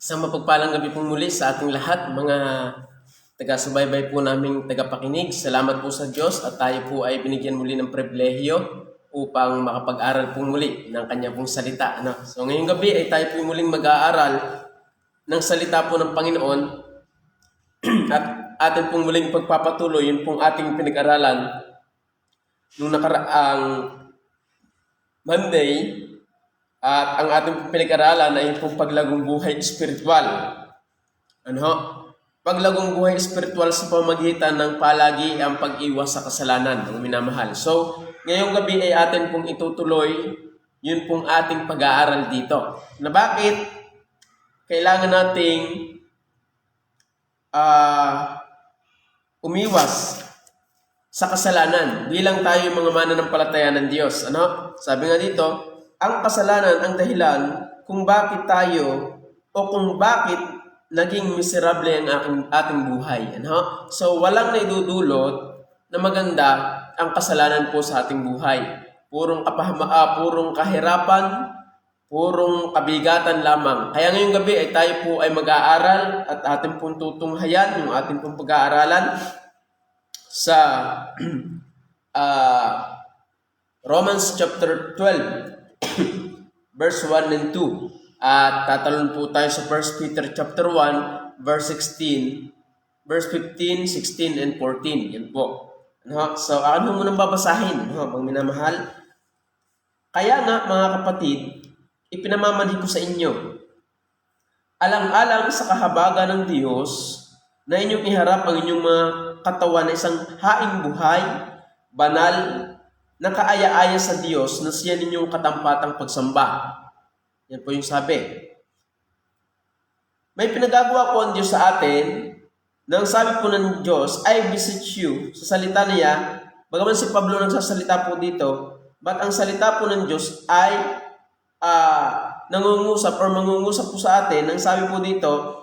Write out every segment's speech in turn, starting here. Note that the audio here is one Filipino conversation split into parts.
Isang mapagpalang gabi pong muli sa ating lahat, mga taga-subaybay po naming tagapakinig. Salamat po sa Diyos at tayo po ay binigyan muli ng pribilehyo upang makapag-aral po muli ng kanya pong salita. So ngayong gabi ay tayo po muling mag-aaral ng salita po ng Panginoon at atin pong muling pagpapatuloy yun pong ating pinag-aralan nung nakaraang Monday. At ang ating pinag-aralan ay yung paglagong buhay espiritual. Paglagong buhay espiritual sa pamagitan ng palagi ang pag-iwas sa kasalanan ng minamahal. So, ngayong gabi ay atin pong itutuloy yun pong ating pag-aaral dito. Na bakit kailangan nating umiwas sa kasalanan bilang tayo mga mananampalataya ng Diyos. Sabi nga dito, ang kasalanan ang dahilan kung bakit tayo o kung bakit naging miserable ang ating buhay. So, walang naidudulot na maganda ang kasalanan po sa ating buhay. Purong kahirapan, purong kabigatan lamang. Kaya ngayong gabi ay tayo po ay mag-aaral at ating pong tutunghayan yung ating pong pag-aaralan sa Romans chapter 12. Verse 1 and 2. At tatalon po tayo sa 1 Peter chapter 1, verse 16, verse 15, 16, and 14. Yan po. So, akin mo munang babasahin, mga minamahal. Kaya nga, mga kapatid, ipinamamanhi ko sa inyo, alang-alang sa kahabagan ng Diyos, na inyong iharap ang inyong mga katawan na isang haing buhay, banal, nakaaya-aya sa Diyos na siya ninyong katampatang pagsamba. Yan po yung sabi. May pinagagawa po ang Diyos sa atin nang sabi po ng Diyos, I beseech you, sa salita niya, bagaman si Pablo nagsasalita po dito, but ang salita po ng Diyos ay nangungusap po sa atin, nang sabi po dito,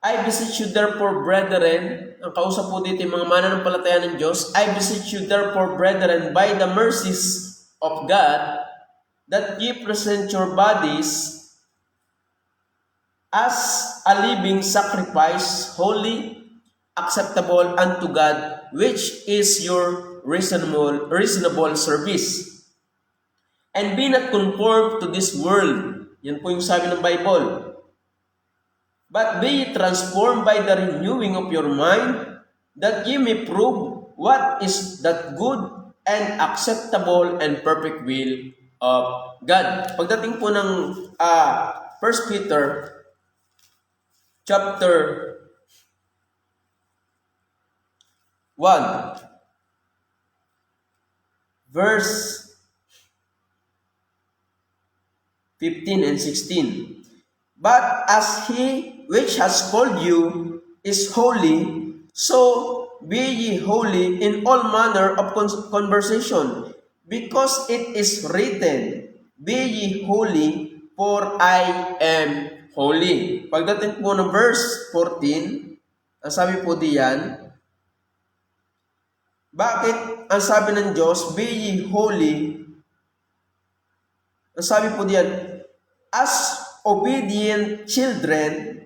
I beseech you therefore, brethren, ang kausap po dito yung mga mananampalataya ng Diyos, I beseech you therefore, brethren, by the mercies of God, that ye present your bodies as a living sacrifice, holy, acceptable unto God, which is your reasonable service. And be not conformed to this world. Yan po yung sabi ng Bible. But be transformed by the renewing of your mind, that ye may prove what is that good and acceptable and perfect will of God. Pagdating po ng 1 Peter chapter 1, verse 15 and 16. But as he which has called you is holy, so be ye holy in all manner of conversation, because it is written, be ye holy, for I am holy. Pagdating po ng verse 14, ang sabi po diyan, bakit ang sabi ng Diyos, be ye holy? Ang sabi po diyan, as obedient children,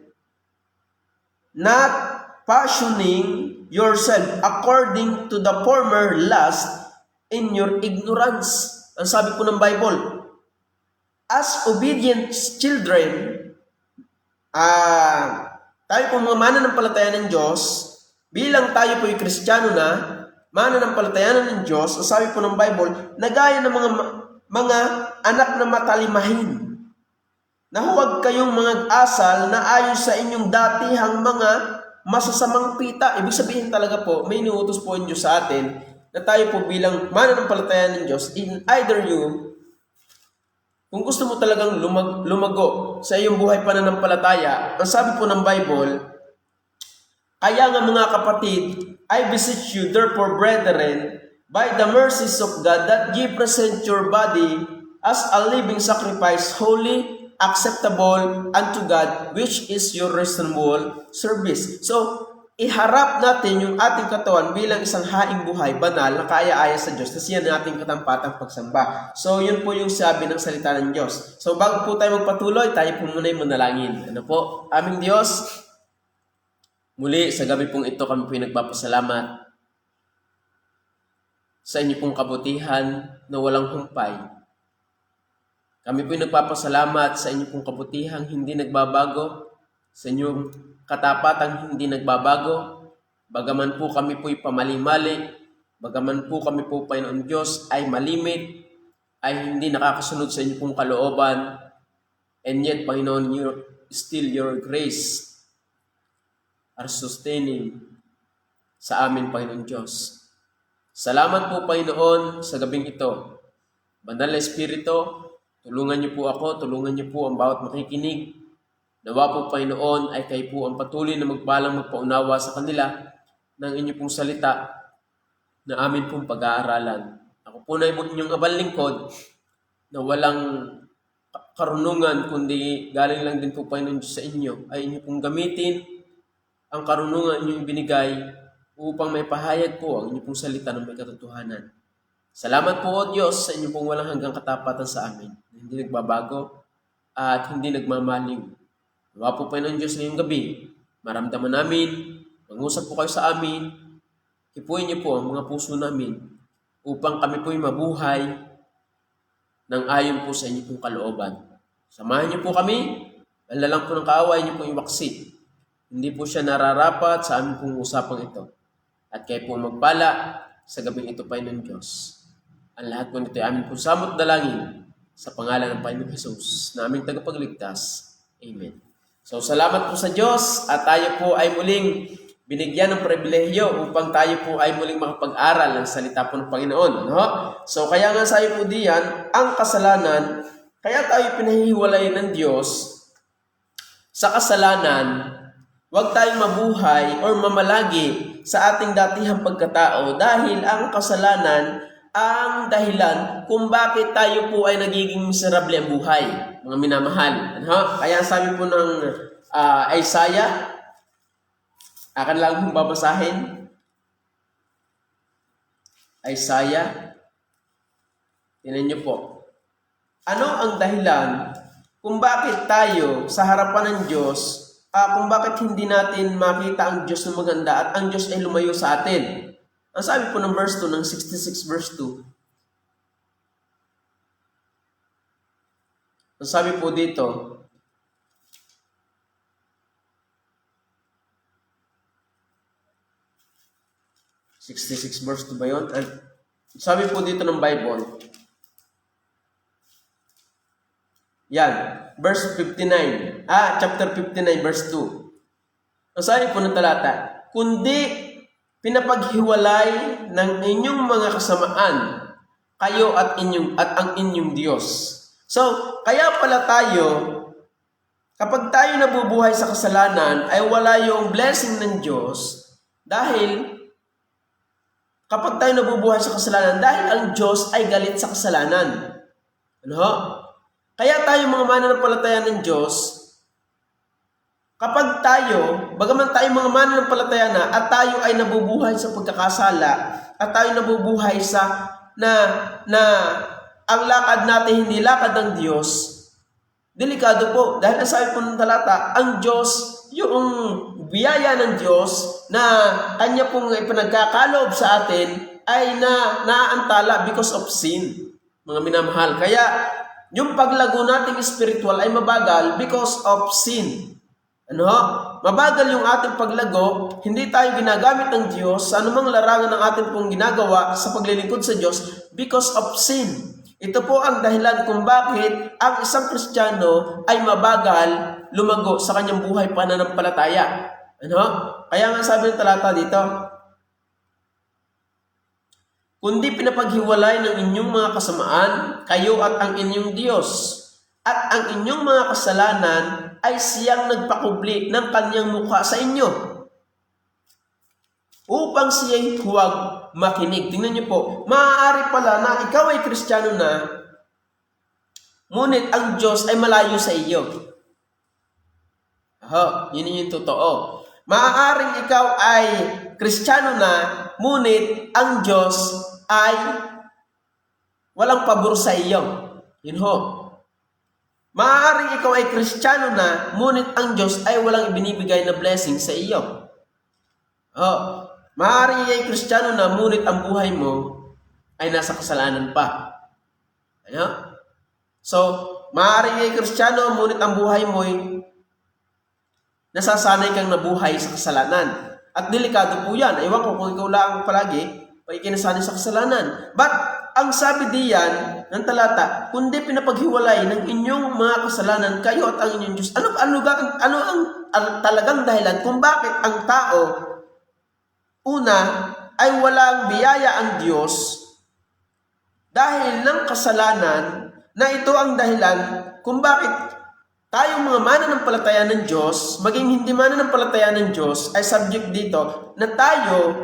not fashioning yourself according to the former lust in your ignorance. Ang sabi po ng Bible, as obedient children, tayo po mga mananampalataya ng Diyos, bilang tayo po yung Kristiyano na, mananampalataya ng Diyos, ang sabi po ng Bible, na gaya ng mga anak na matalimahin, na huwag kayong mga asal na ayon sa inyong datihang mga masasamang pita. Ibig sabihin talaga po, may inuutos po ang Diyos sa atin na tayo po bilang mananampalataya ng Diyos, in either you, kung gusto mo talagang lumago sa iyong buhay pananampalataya, ang sabi po ng Bible, kaya nga mga kapatid, I beseech you therefore, brethren, by the mercies of God, that ye present your body as a living sacrifice, holy, acceptable unto God, which is your reasonable service. So, iharap natin yung ating katawan bilang isang haing buhay, banal, na kaaya-aya sa Diyos. Kasi yan ang ating katampatang pagsamba. So, yun po yung sabi ng salita ng Diyos. So, bago po tayo magpatuloy, tayo po muna yung manalangin. Ano po? Aming Diyos, muli sa gabi pong ito kami po yung nagpapasalamat sa inyo pong kabutihan na walang humpay. Kami po yung nagpapasalamat sa inyo pong kabutihang hindi nagbabago, sa inyong katapatang hindi nagbabago, bagaman po kami po'y pamali-mali, bagaman po kami po, Panginoon Diyos, ay malimit, ay hindi nakakasunod sa inyo pong kalooban, and yet, Panginoon, still your grace are sustaining sa amin, Panginoon Diyos. Salamat po, Panginoon, sa gabing ito. Banal na Espiritu, tulungan niyo po ako, tulungan niyo po ang bawat makikinig. Nawa po, Panginoon, ay kayo po ang patuloy na magbalang magpaunawa sa kanila ng inyo pong salita na amin pong pag-aaralan. Ako po na inyong abal lingkod na walang karunungan, kundi galing lang din po, Panginoon Diyos, sa inyo, ay inyo pong gamitin ang karunungan inyong binigay upang may pahayag po ang inyo pong salita ng may katotohanan. Salamat po, O Diyos, sa inyo pong walang hanggang katapatan sa amin, na hindi nagbabago at hindi nagmamaliw. Nawa po, Panginoon Diyos, ngayong gabi, maramdaman namin, mangusap po kayo sa amin, hipuin niyo po ang mga puso namin upang kami po'y mabuhay ng ayon po sa inyo pong kalooban. Samahan niyo po kami, alalang po ng kaaway niyo pong iwaksi. Hindi po siya nararapat sa aming pong usapang ito. At kayo po magpala sa gabing ito, Panginoon Diyos. Ang lahat po nito ay aming pong samot dalangin sa pangalan ng Panginoon Jesus na aming tagapagligtas. Amen. So, salamat po sa Diyos at tayo po ay muling binigyan ng pribilehyo upang tayo po ay muling makapag-aral ng salita po ng Panginoon. No? So, kaya nga sabi po diyan, ang kasalanan, kaya tayo pinahihiwalay ng Diyos sa kasalanan, huwag tayong mabuhay or mamalagi sa ating datihang pagkatao dahil ang kasalanan ang dahilan kung bakit tayo po ay nagiging miserable ang buhay, mga minamahal. Ano? Kaya sabi po ng Isaiah, akan lang kong babasahin. Isaiah, tingnan niyo po. Ano ang dahilan kung bakit tayo sa harapan ng Diyos, kung bakit hindi natin makita ang Diyos na maganda at ang Diyos ay lumayo sa atin? Ang sabi po ng verse 2, ng 66 verse 2. Ang sabi po dito, verse 2 ba yun? Sabi po dito ng Bible, yan, verse 59, chapter 59, verse 2. Ang sabi po ng talata, kundi pinapaghiwalay ng inyong mga kasamaan, kayo at ang inyong Diyos. So, kaya pala tayo, kapag tayo nabubuhay sa kasalanan, ay wala yung blessing ng Diyos dahil kapag tayo nabubuhay sa kasalanan, dahil ang Diyos ay galit sa kasalanan. Ano? Kaya tayo mga mananampalataya ng Diyos, kapag tayo, bagaman tayo mga mananampalataya na at tayo ay nabubuhay sa pagkakasala at tayo nabubuhay sa na ang lakad natin hindi lakad ng Diyos, delikado po. Dahil ang sabi po ng talata, ang Diyos, yung biyaya ng Diyos na Kanya pong ipinagkakalob sa atin ay naantala because of sin, mga minamahal. Kaya yung paglago nating spiritual ay mabagal because of sin. Ano? Mabagal yung ating paglago, hindi tayo ginagamit ng Diyos sa anumang larangan ng ating pong ginagawa sa paglilingkod sa Diyos because of sin. Ito po ang dahilan kung bakit ang isang Kristiyano ay mabagal lumago sa kanyang buhay pananampalataya. Ano? Kaya nga sabi ng talata dito, kundi pinapaghiwalay ng inyong mga kasamaan, kayo at ang inyong Diyos. At ang inyong mga kasalanan ay siyang nagpakubli ng kanyang mukha sa inyo upang siya'y huwag makinig. Tingnan niyo po, maaari pala na ikaw ay Kristiyano na, ngunit ang Diyos ay malayo sa iyo. Yun yung totoo. Maaaring ikaw ay Kristiyano na, ngunit ang Diyos ay walang pabor sa iyo. Yun ho. Maaaring ikaw ay Kristiyano na, ngunit ang Diyos ay walang ibinibigay na blessing sa iyo. Maaaring ikaw ay Kristiyano na, ngunit ang buhay mo ay nasa kasalanan pa. Ano? So, maaaring ikaw ay Kristiyano, ngunit ang buhay mo ay nasasanay kang nabuhay sa kasalanan. At delikado po yan. Ewan ko kung ikaw lang palagi ay kinasanay sa kasalanan. But, ang sabi diyan ng talata, kundi pinapaghiwalay ng inyong mga kasalanan, kayo at ang inyong Diyos. Ano ang talagang dahilan kung bakit ang tao, una, ay walang biyaya ang Diyos dahil ng kasalanan, na ito ang dahilan kung bakit tayong mga mananampalataya ng Diyos, maging hindi mananampalataya ng Diyos, ay subject dito na tayo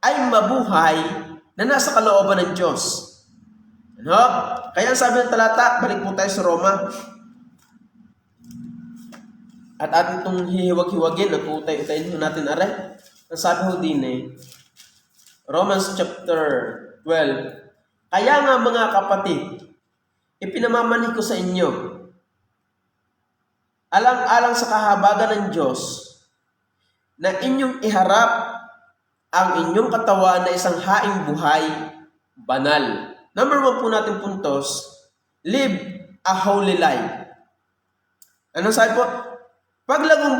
ay mabuhay na nasa kalooban ng Diyos. Ano? Kaya sabi ng talata, balik po tayo sa Roma. At atin itong hihiwag-hiwagin, nag-utay-utayin natin are. Ang sabi ho din Romans chapter 12. Kaya nga mga kapatid, ipinamamanig ko sa inyo, alang-alang sa kahabagan ng Diyos, na inyong iharap ang inyong katawan na isang haing buhay, banal. Number 1 po natin puntos, live a holy life. Ano sabi po? Paglagong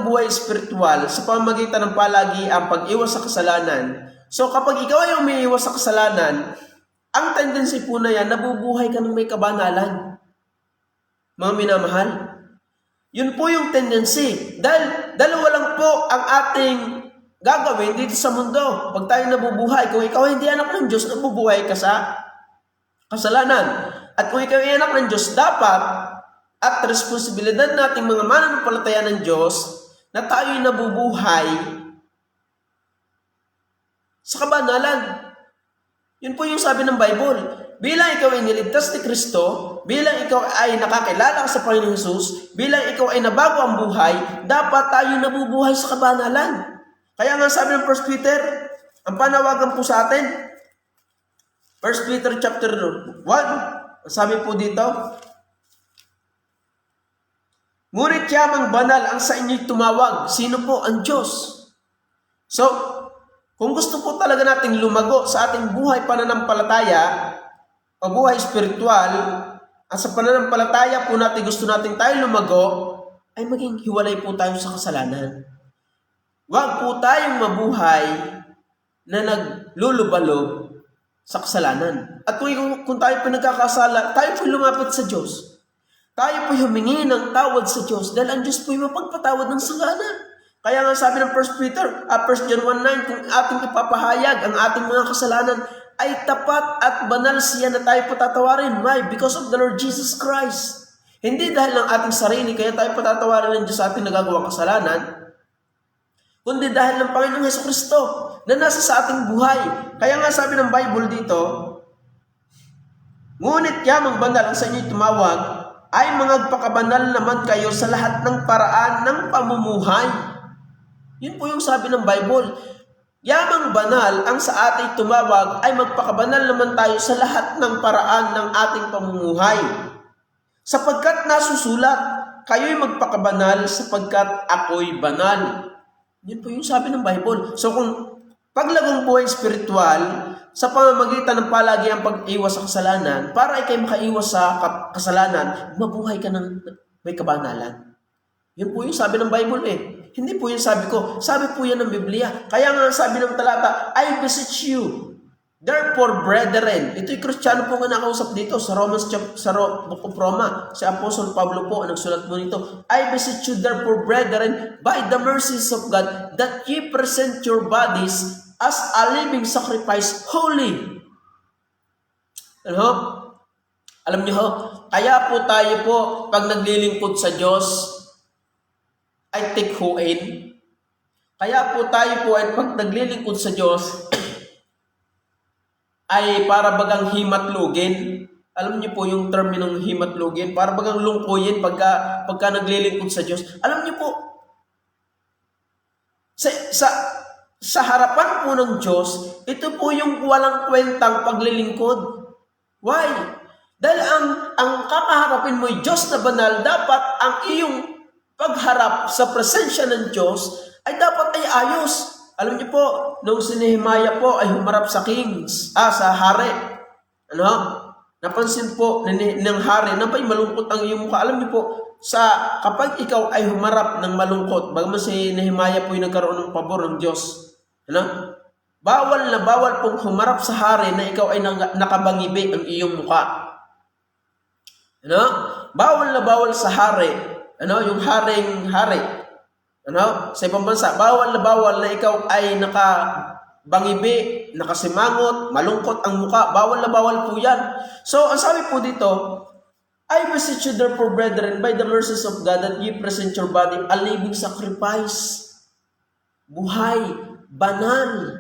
buhay spiritual sa pamamagitan ng palagi ang pag-iwas sa kasalanan. So kapag ikaw ay umiiwas sa kasalanan, ang tendency po na yan, nabubuhay ka ng may kabanalan. Mga minamahal. Yun po yung tendency. Dahil dalawa lang po ang ating gagawin dito sa mundo. Pag tayo nabubuhay, kung ikaw hindi anak ng Diyos, nabubuhay ka sa kasalanan. At kung ikaw ay anak ng Diyos, dapat at responsibilidad nating mga mananampalataya ng Diyos na tayo'y nabubuhay sa kabanalan. Yun po yung sabi ng Bible. Bilang ikaw ay niligtas ni Kristo, bilang ikaw ay nakakilala sa Panginoong Hesus, bilang ikaw ay nabago ang buhay, dapat tayo nabubuhay sa kabanalan. Kaya nga sabi ng 1 Peter, ang panawagan po sa atin, 1 Peter chapter 1, sabi po dito, ngunit yamang banal ang sa inyo'y tumawag. Sino po? Ang Diyos. So, kung gusto po talaga nating lumago sa ating buhay pananampalataya o buhay spiritual, at sa pananampalataya po natin gusto natin tayo lumago, ay maging hiwalay po tayo sa kasalanan. Huwag po tayong mabuhay na naglulubalog sa kasalanan. At kung tayo po nagkakasala, tayo po lumapit sa Diyos. Tayo po humingi ng tawad sa Diyos dahil ang Diyos po yung mapagpatawad ng sangana. Kaya nga sabi ng 1 John 1:9, kung ating ipapahayag ang ating mga kasalanan, ay tapat at banal siya na tayo patatawarin. Why? Because of the Lord Jesus Christ. Hindi dahil ng ating sarili, kaya tayo patatawarin ng Diyos sa ating nagagawang kasalanan, kundi dahil ng Panginoong Jesucristo na nasa sa ating buhay. Kaya nga sabi ng Bible dito, ngunit yamang banal ang sa inyo'y tumawag, ay magpakabanal naman kayo sa lahat ng paraan ng pamumuhay. Yun po yung sabi ng Bible. Yamang banal ang sa ating tumawag, ay magpakabanal naman tayo sa lahat ng paraan ng ating pamumuhay. Sapagkat nasusulat, kayo'y magpakabanal sapagkat ako'y banal. Yun po yung sabi ng Bible. So kung paglagong buhay spiritual, sa pamamagitan ng palagi ang pag-iwas sa kasalanan, para ikay makaiwas sa kasalanan, mabuhay ka ng may kabanalan. Yun po yung sabi ng Bible Hindi po yung sabi ko. Sabi po yan ng Biblia. Kaya nga sabi ng talata, I beseech you, therefore brethren. Ito'y Kristiyano po nga nakausap dito sa Book of Roma. Si Apostle Pablo po ang nagsulat mo nito. I beseech you therefore brethren, by the mercies of God, that ye present your bodies as a living sacrifice, holy. Ano? Alam niyo ho, kaya po tayo po, pag naglilingkod sa Diyos, ay tikhuin. Kaya po tayo po ay pag naglilingkod sa Diyos, ay para bagang himatlugin. Alam niyo po yung term ng himatlugin, para bagang lungkuyin pagka naglilingkod sa Diyos. Alam niyo po, Sa, sa, sa harapan po ng Diyos, ito po yung walang kwentang paglilingkod. Why? Dahil ang kakaharapin mo ay Diyos na banal, dapat ang iyong pagharap sa presensya ng Diyos ay dapat ay ayos. Alam niyo po, nung si Nehemiah po ay humarap sa sa hari. Napansin po ng hari na ba'y malungkot ang iyong mukha. Alam niyo po, kapag ikaw ay humarap ng malungkot, bagaman si Nehemiah po ay nagkaroon ng pabor ng Diyos. Bawal na bawal pong humarap sa hari na ikaw ay nakabangibi ang iyong mukha. Bawal na bawal sa hari, yung hari. Sa ibang bansa, bawal na ikaw ay nakabangibi, nakasimangot, malungkot ang mukha. Bawal na bawal po yan. So, ang sabi po dito, I beseech you therefore, brethren, by the mercies of God, that ye present your body a living sacrifice. Buhay, banal.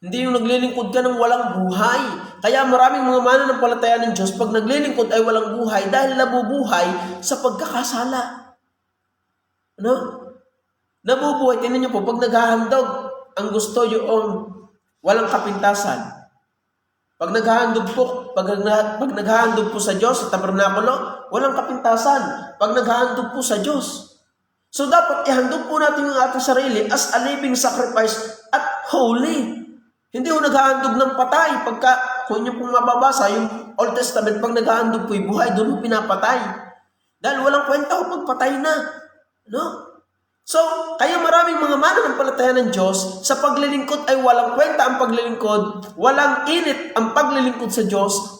Hindi yung naglilingkod ka ng walang buhay. Kaya maraming mga mananampalataya ng Diyos, pag naglilingkod ay walang buhay dahil nabubuhay sa pagkakasala. Nabubuhay. Tingnan niyo po, pag naghahandog, ang gusto yung walang kapintasan. Pag naghahandog po sa Diyos, sa tabernakulo, walang kapintasan. Pag naghahandog po sa Diyos. So dapat ihandog po natin yung ating sarili as a living sacrifice at holy. Hindi po naghahandog ng patay. Kung niyo pong mababasa, yung Old Testament, pag naghahandog po yung buhay, doon po pinapatay. Dahil walang kwenta o pagpatay na. So, kaya maraming mga mananampalataya ng Diyos, sa paglilingkod ay walang kwenta ang paglilingkod, walang init ang paglilingkod sa Diyos,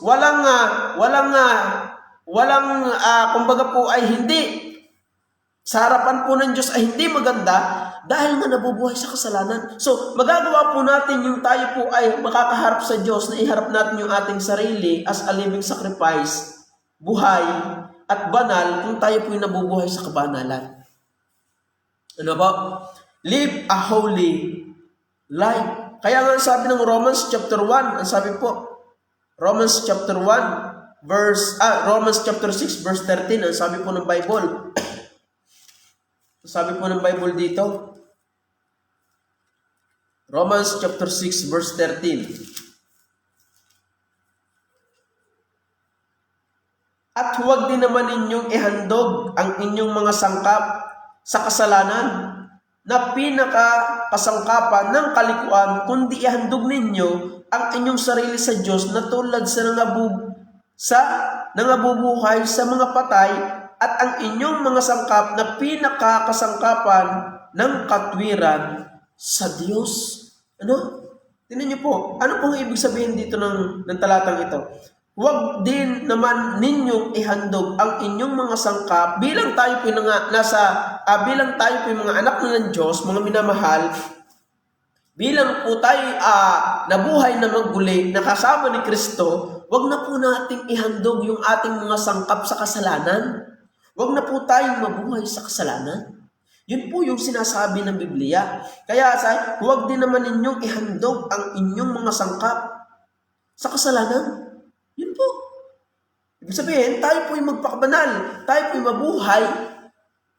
kumbaga po ay hindi, sa harapan po ng Diyos ay hindi maganda dahil nga nabubuhay sa kasalanan. So, magagawa po natin yung tayo po ay makakaharap sa Diyos na iharap natin yung ating sarili as a living sacrifice, buhay at banal kung tayo po ay nabubuhay sa kabanalan. Live a holy life. Kaya nga sabi ng Romans chapter 1, ang sabi po, Romans chapter 6 verse 13, ang sabi po ng Bible. Sabi po ng Bible dito, Romans chapter 6 verse 13. At huwag din naman ninyong ihandog ang inyong mga sangkap sa kasalanan na pinakakasangkapan ng kalikuan, kundi ihandog ninyo ang inyong sarili sa Diyos na tulad sa nangabubuhay sa mga patay, at ang inyong mga sangkap na pinakakasangkapan ng katwiran sa Diyos. Tingnan niyo po, ano pong ibig sabihin dito ng talatang ito? Huwag din naman ninyong ihandog ang inyong mga sangkap bilang tayo po mga anak ng Diyos, mga minamahal, bilang po tayo nabuhay na maguli, nakasama ni Kristo. Huwag na po nating ihandog yung ating mga sangkap sa kasalanan. Huwag na po tayong mabuhay sa kasalanan. Yun po yung sinasabi ng Biblia. Kaya huwag din naman ninyong ihandog ang inyong mga sangkap sa kasalanan. Yun po. Ibig sabihin, tayo po yung magpakabanal. Tayo po yung mabuhay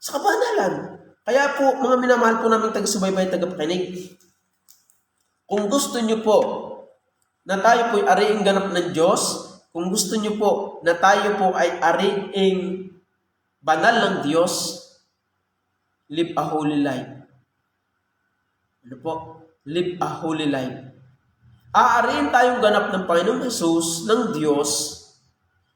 sa kabanalan. Kaya po, mga minamahal po namin taga-subaybay, taga-pakinig, kung gusto nyo po na tayo po ay ariing ganap ng Diyos, kung gusto nyo po na tayo po ay ariing banal ng Diyos, live a holy life. Live a holy life. Aariin tayong ganap ng Panginoong Jesus, ng Diyos,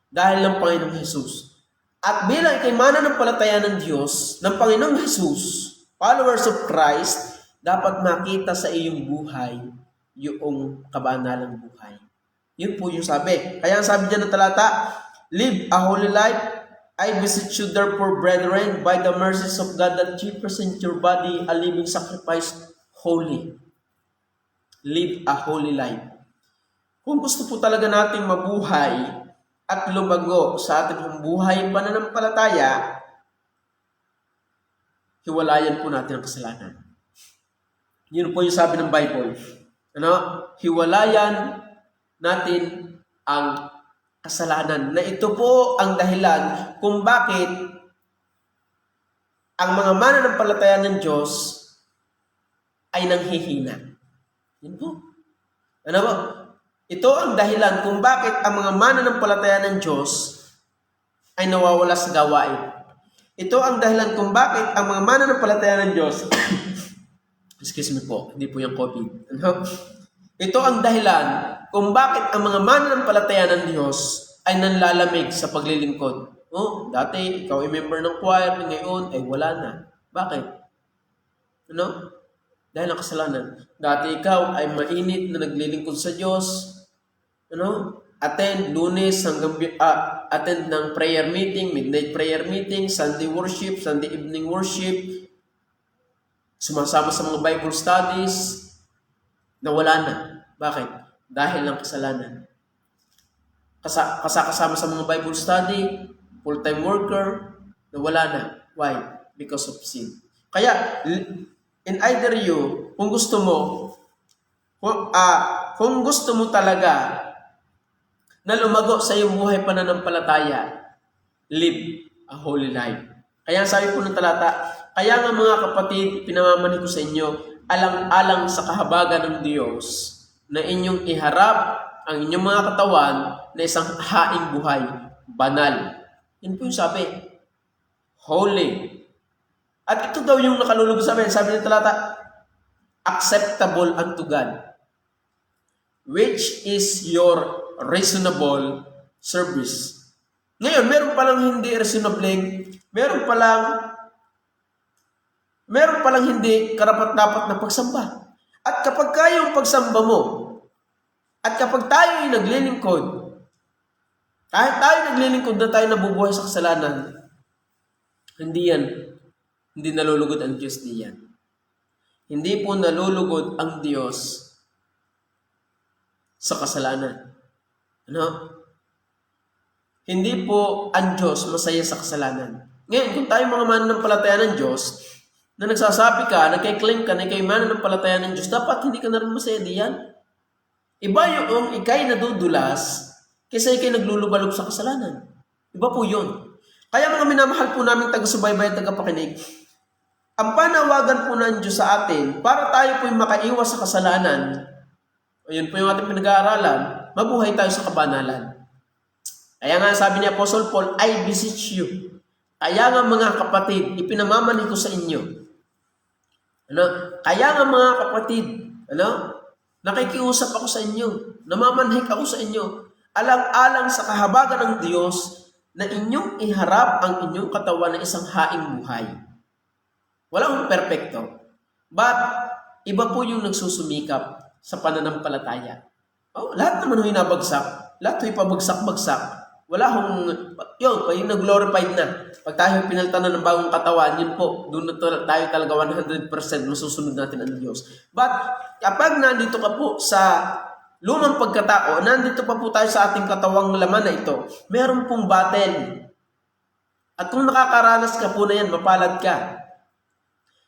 dahil ng Panginoong Jesus. At bilang ikay mananampalataya ng Diyos, ng Panginoong Jesus, followers of Christ, dapat makita sa iyong buhay yung kabanalang buhay. Yun po yung sabi. Kaya ang sabi niya ng talata, live a holy life. I beseech you therefore, brethren, by the mercies of God, that you present your body a living sacrifice, holy. Live a holy life. Kung gusto po talaga nating mabuhay at lumago sa ating buhay pananampalataya, hiwalayan po natin ang kasalanan. Yun po yung sabi ng Bible. Hiwalayan natin ang kasalanan. Na ito po ang dahilan kung bakit ang mga mananampalataya ng Diyos ay nanghihina. Yun po. Ano ba? Ito ang dahilan kung bakit ang mga mananampalataya ng Diyos ay nawawala sa gawain. Ito ang dahilan kung bakit ang mga mananampalataya ng Diyos excuse me po, hindi po yung COVID. Ano? Ito ang dahilan kung bakit ang mga mananampalataya ng Diyos ay nanlalamig sa paglilingkod. Oh, dati ikaw ay member ng choir, ngayon ay wala na. Bakit? Ano? Dahil ang kasalanan. Dati ikaw ay mainit na naglilingkod sa Diyos. Ano? Attend Lunes hanggang attend ng prayer meeting, midnight prayer meeting, Sunday worship, Sunday evening worship. Sumasama sa mga Bible studies. Nawala na. Bakit? Dahil ng kasalanan. Kasama sa mga Bible study, full-time worker, nawala na. Why? Because of sin. Kaya, in either you, kung gusto mo talaga na lumago sa iyong buhay pananampalataya, live a holy life. Kaya sabi po ng talata, kaya nga mga kapatid, pinamamani ko sa inyo, alang-alang sa kahabagan ng Diyos, na inyong iharap ang inyong mga katawan na isang haing buhay, banal. Yan po yung sabi, holy. At ito daw yung nakalulog sa amin, sabi ng talata, acceptable unto God, which is your reasonable service. Ngayon, meron palang hindi reasonable, meron palang hindi karapat-dapat na pagsamba. At kapag kayong pagsamba mo, at kapag tayo ay naglilingkod, kahit tayo naglilingkod na tayo nabubuhay sa kasalanan, hindi nalulugod ang Diyos diyan. Hindi po nalulugod ang Diyos sa kasalanan. Ano? Hindi po ang Diyos masaya sa kasalanan. Ngayon, kung tayo mga mananampalataya ng Diyos, na nagsasabi ka, nagkiklaim ka, na ikay mananampalataya ng Diyos, dapat hindi ka na rin masaya diyan. Iba yung ikay nadudulas, kaysa ikay naglulubalog sa kasalanan. Iba po yun. Kaya mga minamahal po namin taga-subaybay at tagapakinig, ang panawagan po ng Diyos sa atin, para tayo po'y makaiwas sa kasalanan, ayun po yung ating pinag-aaralan, mabuhay tayo sa kabanalan. Kaya nga sabi ni Apostle Paul, I beseech you. Kaya nga mga kapatid, ipinamamani ko sa inyo. Ano? Kaya nga mga kapatid, nakikiusap ako sa inyo, namamanhik ako sa inyo, alang-alang sa kahabagan ng Diyos, na inyong iharap ang inyong katawan na isang haing buhay. Walang perpekto. But, iba po yung nagsusumikap sa pananampalataya. Oh, lahat naman yung nabagsak. Lahat yung pabagsak-bagsak. Wala hong, yung nag-glorified na. Pag tayo pinalitan na ng bagong katawan, yun po, doon na tayo talaga 100% masusunod natin ang Diyos. But, kapag nandito ka po sa lumang pagkatao, nandito pa po tayo sa ating katawang laman na ito, meron pong battle. At kung nakakaranas ka po na yan, mapalad ka.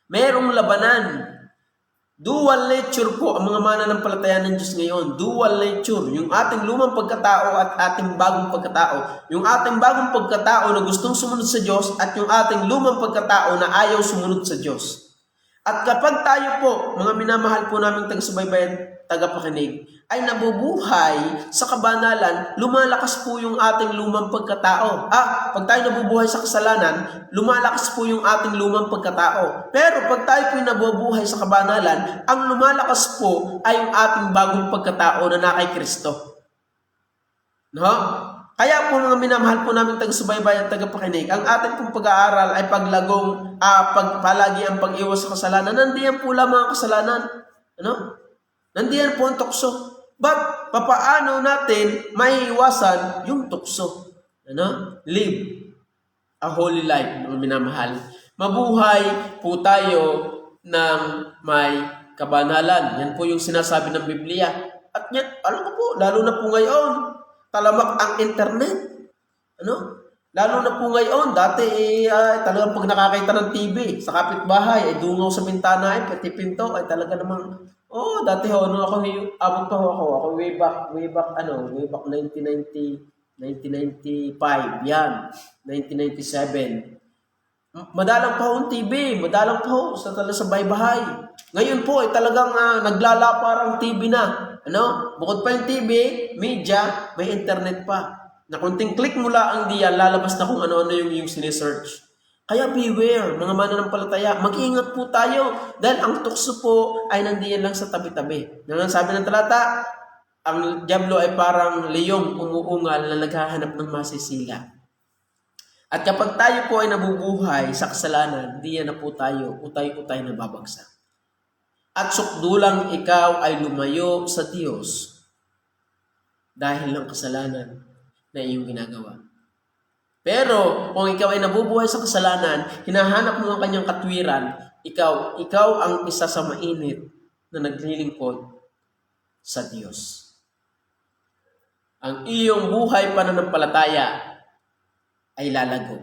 Merong labanan. Dual nature po ang mga mananampalataya ng Diyos ngayon. Dual nature. Yung ating lumang pagkatao at ating bagong pagkatao. Yung ating bagong pagkatao na gustong sumunod sa Diyos at yung ating lumang pagkatao na ayaw sumunod sa Diyos. At kapag tayo po, mga minamahal po naming taga-subaybay at tagapakinig, ay nabubuhay sa kabanalan, lumalakas po yung ating lumang pagkatao. Pag tayo nabubuhay sa kasalanan, lumalakas po yung ating lumang pagkatao. Pero pag tayo po nabubuhay sa kabanalan, ang lumalakas po ay yung ating bagong pagkatao na na kay Kristo. No? Kaya po mga minamahal po namin taga-subaybay at tagapakinig, ang ating pong pag-aaral ay paglagong, palagi ang pag-iwas sa kasalanan. Nandiyan po lamang ang kasalanan. Ano? Nandiyan po ang tukso. But, papaano natin maiiwasan yung tukso? Ano? Live a holy life, mga minamahal. Mabuhay po tayo ng may kabanalan. Yan po yung sinasabi ng Biblia. At yan, alam ko po, lalo na po ngayon, talamak ang internet. Ano? Lalo na po ngayon, dati talagang pag nakakita ng TV sa kapitbahay, ay dungaw sa bintana, ay pati pinto, ay talaga namang, dati nung ako, abot pa ako way back 1995, yan, 1997. Madalang pa ho ang TV, madalang pa ho sa bahay-bahay. Ngayon po ay talagang naglalapar ang TV na. Ano? Bukod pa yung TV, media, may internet pa. Na kunting click mo lang ang diyan, lalabas na kung ano-ano yung sinesearch. Kaya beware, mga mananampalataya, mag-ingat po tayo dahil ang tukso po ay nandiyan lang sa tabi-tabi. Sabi ng talata, ang dyablo ay parang leyong umuungal na naghahanap ng masisila. At kapag tayo po ay nabubuhay sa kasalanan, diyan na po tayo utay-utay na babagsak. At sukdulang ikaw ay lumayo sa Diyos dahil ng kasalanan na iyong ginagawa. Pero kung ikaw ay nabubuhay sa kasalanan, hinahanap mo ang kanyang katwiran, ikaw ang isa sa mainit na naglilingkod sa Diyos. Ang iyong buhay pananampalataya ay lalago.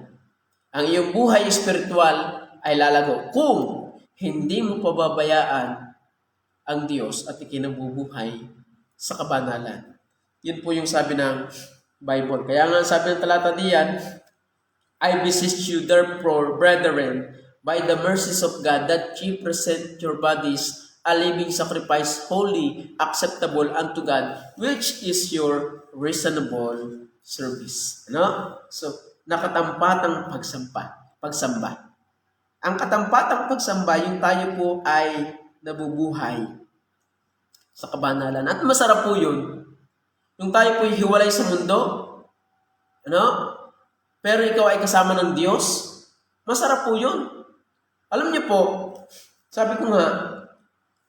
Ang iyong buhay espiritual ay lalago kung hindi mo pababayaan ang Diyos at ikinabubuhay sa kabanalan. Yun po yung sabi ng Bible. Kaya nga sabi ng talata diyan, I beseech you therefore, brethren, by the mercies of God, that ye present your bodies a living sacrifice, holy, acceptable unto God, which is your reasonable service. Ano? So, nakatampatang pagsamba. Ang katampatang pagsamba, yung tayo po ay nabubuhay sa kabanalan. At masarap po yun. Yung tayo po hiwalay sa mundo, ano? Pero ikaw ay kasama ng Diyos, masarap po yun. Alam niyo po, sabi ko nga,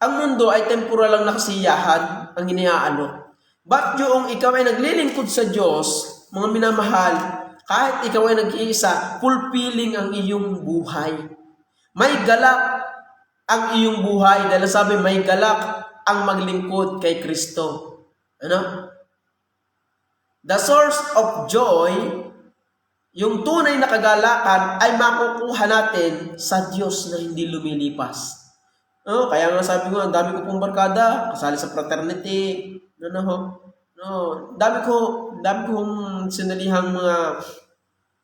ang mundo ay temporal lang na kasiyahan ang iniaano. But yung ikaw ay naglilingkod sa Diyos, mga minamahal, kahit ikaw ay nag-iisa, fulfilling ang iyong buhay. May galak ang iyong buhay dahil sabi may galak ang maglingkod kay Kristo. Ano? The source of joy, yung tunay na kagalakan ay makukuha natin sa Diyos na hindi lumilipas. Kaya nga sabi ko, ang dami ko pong barkada, kasali sa fraternity, dami kong sinalihang mga,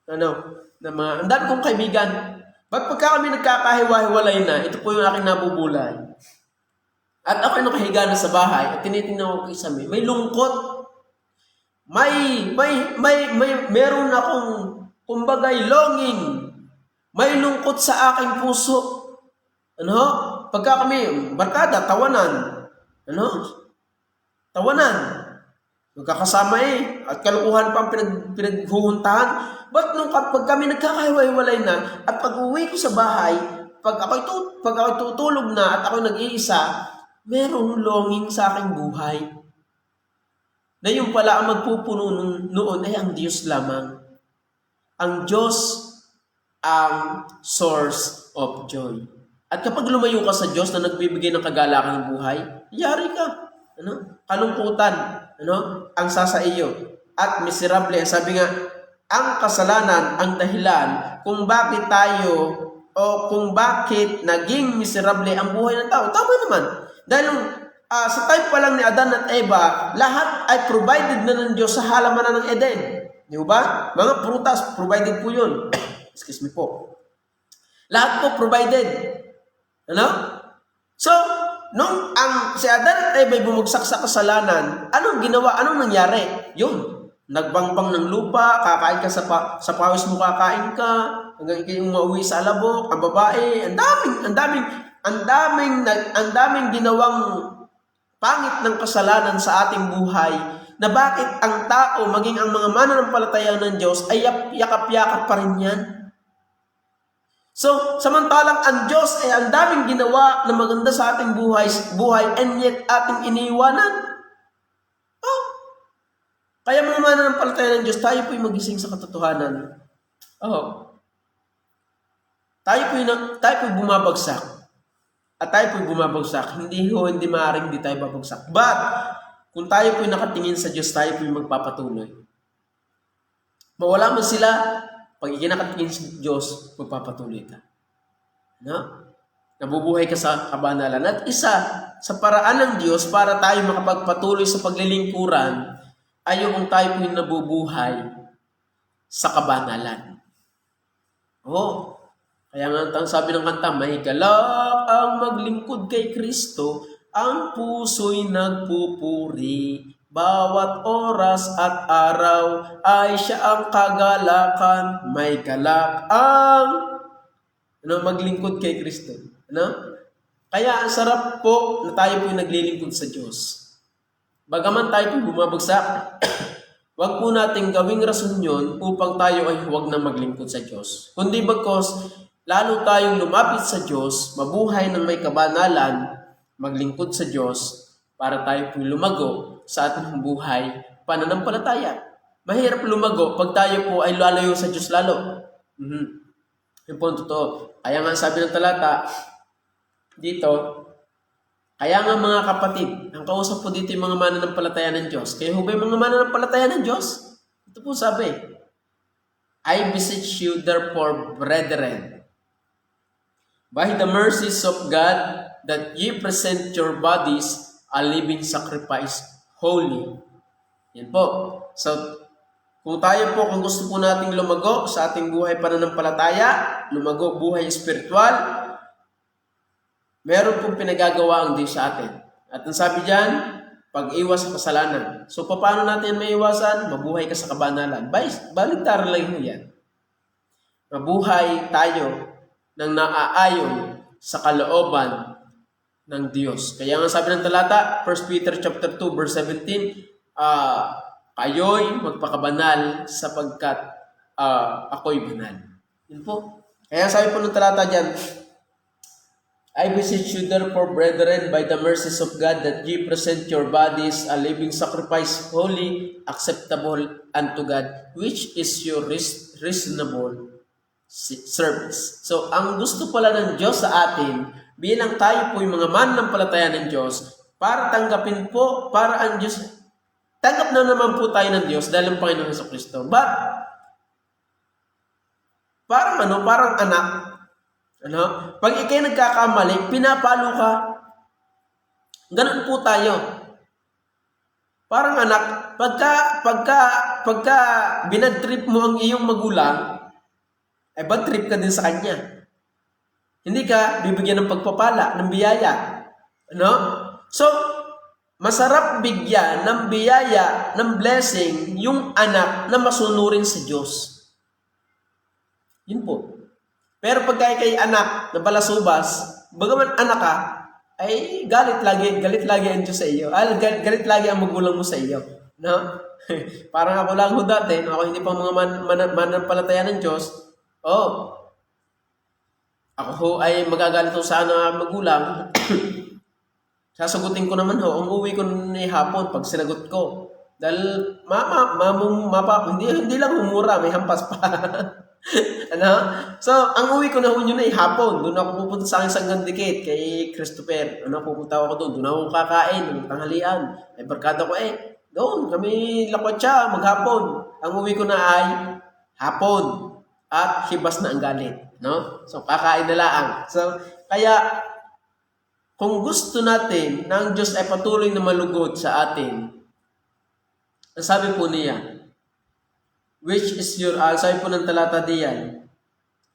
ang dami kong kaibigan. Ba't pagka kami nagkakahiwa-hiwalay na, ito po yung aking nabubulay. At ako yung nakahiga na sa bahay, at tinitingnan ko isa may lungkot. Meron akong, kumbagay, longing. May lungkot sa aking puso. Pagka kami, barkada, tawanan. Tawanan. Magkakasama at kalukuhan pang pinaghuhuntahan. Ba't pag kami nagkakahiwa-hiwalay na, at pag uwi ko sa bahay, pag ako'y tutulog na at ako'y nag-iisa, merong longing sa aking buhay. Na yung pala ang magpupuno noon ay ang Diyos lamang. Ang Diyos ang source of joy. At kapag lumayo ka sa Diyos na nagbibigay ng kagalakan ng buhay, yari ka. Kalungkutan, ang sasa iyo. At miserable, sabi nga, ang kasalanan ang dahilan kung bakit tayo o kung bakit naging miserable ang buhay ng tao. Tama naman. Dahil sa time pa lang ni Adan at Eva, lahat ay provided na ng Diyos sa halamanan ng Eden. Di ba? Mga prutas, provided po yun. Excuse me po. Lahat po provided. So, nung si Adan at Eva ay bumagsak sa kasalanan, anong ginawa? Anong nangyari? Yun. Nagbangbang ng lupa, kakain ka sa pawis mo, kakain ka, hanggang ikaw mauwi sa alabok, ang babae, ang daming ginawang pangit ng kasalanan sa ating buhay, na bakit ang tao, maging ang mga mananampalataya ng Diyos, ay yakap-yakap pa rin yan. So, samantalang ang Diyos ay ang daming ginawa na maganda sa ating buhay, and yet ating iniiwanan. Kaya mga mananampalataya ng Diyos, tayo po'y magising sa katotohanan. Tayo po'y bumabagsak. At tayo po'y bumabagsak. Hindi maaaring hindi tayo babagsak. But, kung tayo po'y nakatingin sa Diyos, tayo po'y magpapatuloy. Mawala man sila, pag ikinakatingin sa Diyos, magpapatuloy ka. Nabubuhay ka sa kabanalan. At isa, sa paraan ng Diyos, para tayo makapagpatuloy sa paglilingkuran, ay yung tayo po'y nabubuhay sa kabanalan. Kaya nga ang sabi ng kanta, may galak ang maglingkod kay Kristo, ang puso'y nagpupuri. Bawat oras at araw ay siya ang kagalakan. May galak ang maglingkod kay Kristo. Kaya ang sarap po na tayo po naglilingkod sa Diyos. Bagaman tayo po bumabagsak, wag po nating gawing rason yun upang tayo ay huwag na maglingkod sa Diyos. Kundi bagkos, lalo tayong lumapit sa Diyos, mabuhay ng may kabanalan, maglingkod sa Diyos, para tayo po lumago sa ating buhay pananampalataya. Mahirap lumago pag tayo po ay lalayo sa Diyos lalo. Yung po totoo. Kaya nga sabi ng talata dito, kaya nga mga kapatid, ang kausap po dito yung mga mananampalataya ng Diyos. Kaya hubay mga mananampalataya ng Diyos? Ito po sabi, I beseech you therefore, brethren, by the mercies of God, that ye present your bodies a living sacrifice, holy. Yan po. So, kung tayo po, kung gusto po nating lumago sa ating buhay pananampalataya, lumago buhay espiritual, meron pong pinagagawa ang Diyos sa atin. At ang sabi diyan, pag-iwas sa kasalanan. So, paano natin maiwasan? Mabuhay ka sa kabanalan. Baligtaran lang mo yan. Mabuhay tayo ng naaayon sa kalooban ng Diyos. Kaya nga sabi ng talata, 1 Peter chapter 2 verse 17, kayo'y magpakabanal sapagkat ako'y banal. Yun po. Kaya sabi po ng talata dyan, I beseech you therefore, brethren, by the mercies of God, that ye present your bodies a living sacrifice, holy, acceptable unto God, which is your reasonable service. So, ang gusto pala ng Diyos sa atin, bilang tayo po yung mga mananampalataya ng Diyos, para tanggapin po, para ang Diyos, tanggap na naman po tayo ng Diyos dahil ang Panginoon Jesucristo. But, parang anak, pag ikay nagkakamali, pinapalo ka. Ganun po tayo. Parang anak, pagka binadtrip mo ang iyong magulang, ay bad trip ka din sa kanya. Hindi ka bibigyan ng pagpapala, ng biyaya. So, masarap bigyan ng biyaya, ng blessing, yung anak na masunurin sa Diyos. Yun po. Pero pag kay anak na balasubas, bagaman anak ka, ay galit lagi ang Diyos sa iyo. Galit lagi ang magulang mo sa iyo. Parang ako lang ho dati, ako hindi pa mga mananampalataya ng Diyos, ako ho ay magagalit ho sana magulang. Sasagutin ko naman ho, ang uwi ko ni hapon pag sinagot ko. Dahil hindi lang humura, may hampas pa. So, ang uwi ko na ho yun ay hapon. Doon ako pupunta sa aking sanggang dikit kay Christopher. Pupunta ako doon. Doon ako kakain ng tanghalian. Ay barkada ko doon kami lakwatsa maghapon. Ang uwi ko na ay hapon. At hibas na ang galit. So, kakain na lang. So, kaya, kung gusto natin na ang Diyos ay patuloy na malugod sa atin, ang sabi po niya, which is your, sabi po ng talata diyan,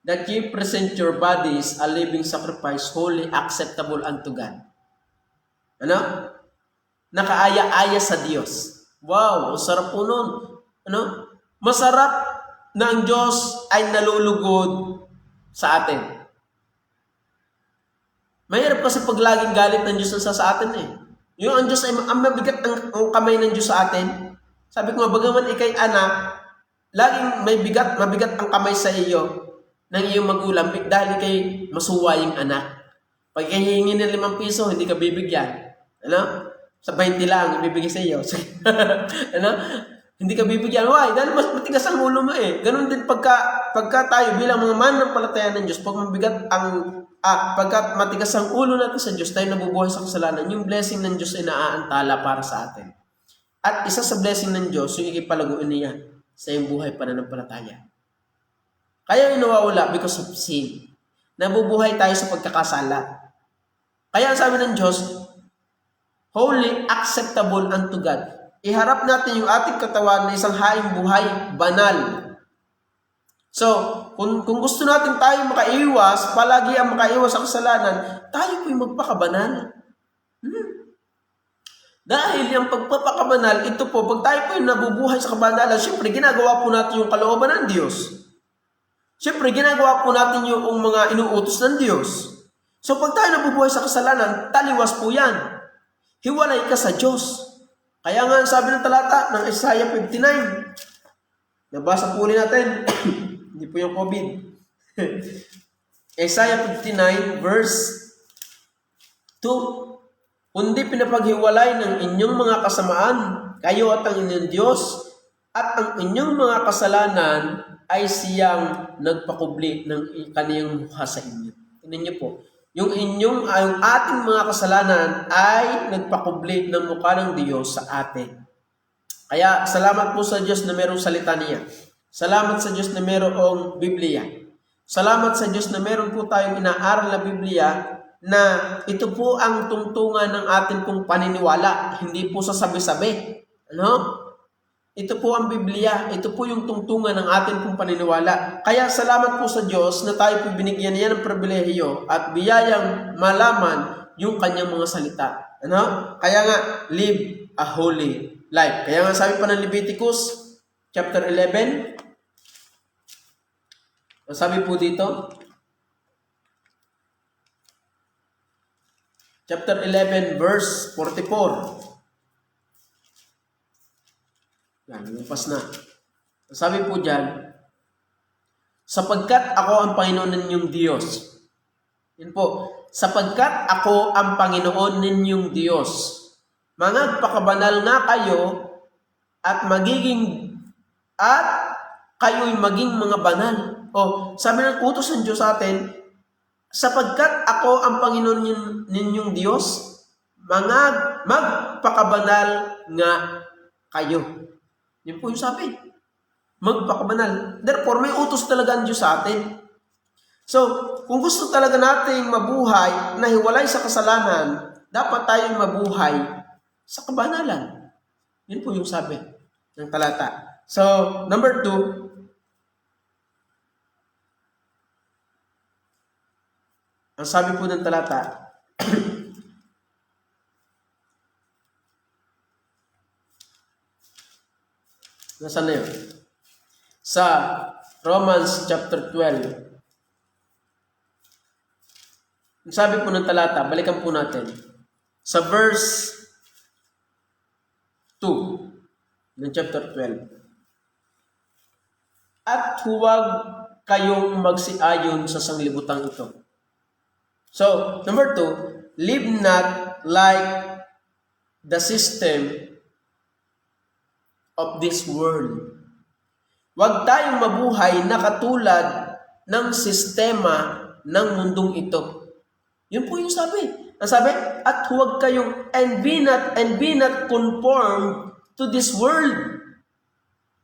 that ye present your bodies a living sacrifice, holy, acceptable unto God. Nakaaya-aya sa Diyos. Wow, sarap po nun. Masarap na ang Diyos ay nalulugod sa atin. Mahirap kasi pag laging galit ng Diyos sa atin Yung ang Diyos ay mabigat ang kamay ng Diyos sa atin. Sabi ko nga, bagaman ikay anak, laging mabigat ang kamay sa iyo ng iyong magulang dahil ikay masuwaying anak. Pag hihingi ng 5 piso, hindi ka bibigyan. Sa 20 lang, ibibigay sa iyo. Hindi ka bibigyan. Why? Dahil mas matigas ang ulo mo Ganun din pagka tayo bilang mga mananampalataya ng Diyos, pagka matigas ang ulo natin sa Diyos, tayo nabubuhay sa kasalanan, yung blessing ng Diyos ay naaantala para sa atin. At isa sa blessing ng Diyos, yung ikipalaguin niya sa iyong buhay pananampalataya. Kaya yung nawawala because of sin. Nabubuhay tayo sa pagkakasala. Kaya ang sabi ng Diyos, holy, acceptable unto God. Iharap natin yung ating katawan na isang haing buhay, banal. So, kung gusto natin tayo makaiwas, palagi ang makaiwas sa kasalanan, tayo po'y magpakabanal. Dahil yung pagpapakabanal, ito po, pag tayo po'y nabubuhay sa kabanalan, syempre ginagawa po natin yung kalooban ng Diyos. Syempre, ginagawa po natin yung mga inuutos ng Diyos. So, pag tayo nabubuhay sa kasalanan, taliwas po yan. Hiwalay ka sa Diyos. Kaya nga, sabi ng talata ng Isaiah 59, nabasa po ulit natin, hindi po yung COVID. Isaiah 59, verse 2, kundi pinapaghiwalay ng inyong mga kasamaan, kayo at ang inyong Diyos, at ang inyong mga kasalanan ay siyang nagpakubli ng kaniyang mukha sa inyo. Tingnan niyo po, yung ating mga kasalanan ay nagpakubli ng mukha ng Diyos sa atin. Kaya salamat po sa Diyos na mayroong salita niya. Salamat sa Diyos na mayroong Biblia. Salamat sa Diyos na mayroon po tayong inaaral na Biblia na ito po ang tungtungan ng ating pong paniniwala, hindi po sa sabi-sabi. Ano? Ito po ang Biblia, ito po yung tungtungan ng ating pong paniniwala. Kaya salamat po sa Diyos na tayo po binigyan niya ng pribilehiyo at biyayang malaman yung kanyang mga salita. Ano? Kaya nga, live a holy life. Kaya nga sabi pa ng Leviticus chapter 11, sabi po dito, chapter 11 verse 44. Yan, lupas na. Sabi po dyan, sapagkat ako ang Panginoon ninyong Diyos. Yan po, sapagkat ako ang Panginoon ninyong Diyos. Magpakabanal nga kayo at kayo'y maging mga banal. O, sabi ng utos ng Diyos sa atin, sapagkat ako ang Panginoon ninyong Diyos, magpakabanal nga kayo. Yun po yung sabi. Magpakabanal. Therefore, may utos talaga ang Diyos sa atin. So, kung gusto talaga nating mabuhay na hiwalay sa kasalanan, dapat tayong mabuhay sa kabanalan. Yun po yung sabi ng talata. So, number 2, ang sabi po ng talata, nasaan na yun? Sa Romans chapter 12. Ang sabi po ng talata, balikan po natin. Sa verse 2 ng chapter 12. At huwag kayong magsiayon sa sanglibutang ito. So, number 2, live not like the system of this world. Huwag tayong mabuhay na katulad ng sistema ng mundong ito. Yun po yung sabi. Ang sabi, at huwag kayong and be not conformed to this world.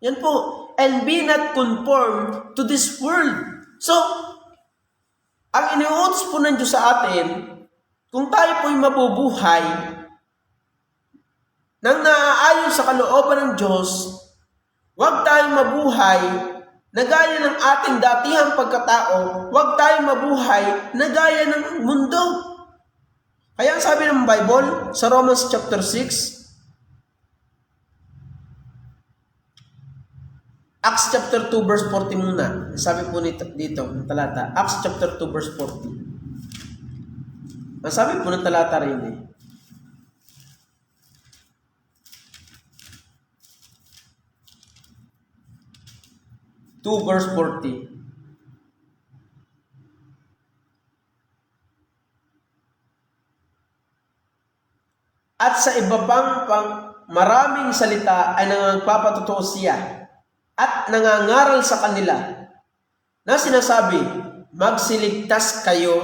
Yan po. And be not conformed to this world. So, ang iniutos po ng Diyos sa atin, kung tayo po'y mabubuhay nang naaayon sa kalooban ng Diyos, huwag tayong mabuhay na gaya ng ating datihang pagkatao, huwag tayong mabuhay na gaya ng mundo. Kaya ang sabi ng Bible sa Romans chapter 6, Acts chapter 2 verse 40 muna. Sabi po dito ng talata, Acts chapter 2 verse 40. Ang sabi po ng talata rin eh, 2 verse 40. At sa iba pang maraming salita ay nagpapatotoo siya at nangangaral sa kanila na sinasabi, magsiligtas kayo